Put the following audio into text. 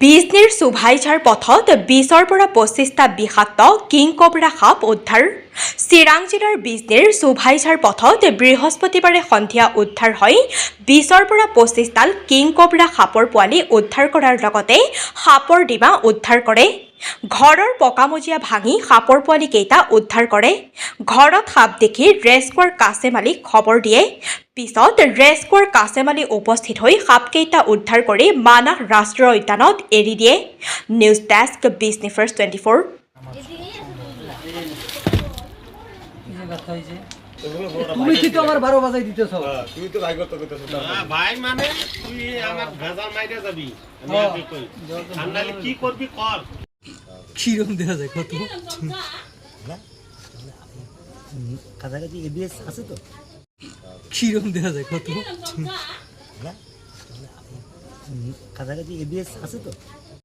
বিজনীৰ চুভাইঝাৰ পথত 20ৰ পৰা 25টা বিষাক্ত কিং কোব্ৰা সাপ উদ্ধাৰ। চিৰাং জিলাৰ বিজনীৰ চুভাইঝাৰ পথত বৃহস্পতিবাৰে সন্ধিয়া উদ্ধাৰ হয় 20ৰ পৰা 25ডাল কিং কোব্ৰা সাপৰ পোৱালি উদ্ধাৰ কৰাৰ লগতে সাপৰ ডিমা উদ্ধাৰ কৰে। ঘৰৰ পকামজিয়া ভাঙি সাপৰ পোৱালি কেইটা উদ্ধাৰ কৰে। ঘৰত সাপ দেখি ৰেস্কুৱাৰ কাছেমালিক খবৰ দিয়ে। পিছত ৰেস্কুৱাৰ কাছেমালি উপস্থিত হৈ সাপকেইটা উদ্ধাৰ কৰি মানাহ ৰাষ্ট্ৰীয় উদ্যানত এৰি দিয়ে। News desk Bijni first 24। তুমি তো আমার 12 বাজাই দিতেছ। তুই তো ভাই করতে কইতেছ না ভাই মানে তুই আমার ভেজাল মাইরে যাবি আমি আগে কই আন্দালি কি করবি কর কিরম দেখা যায় কত কাছাকাছি এবিএস আছে তো কিরম দেখা যায় কত কাছাকাছি এবিএস আছে তো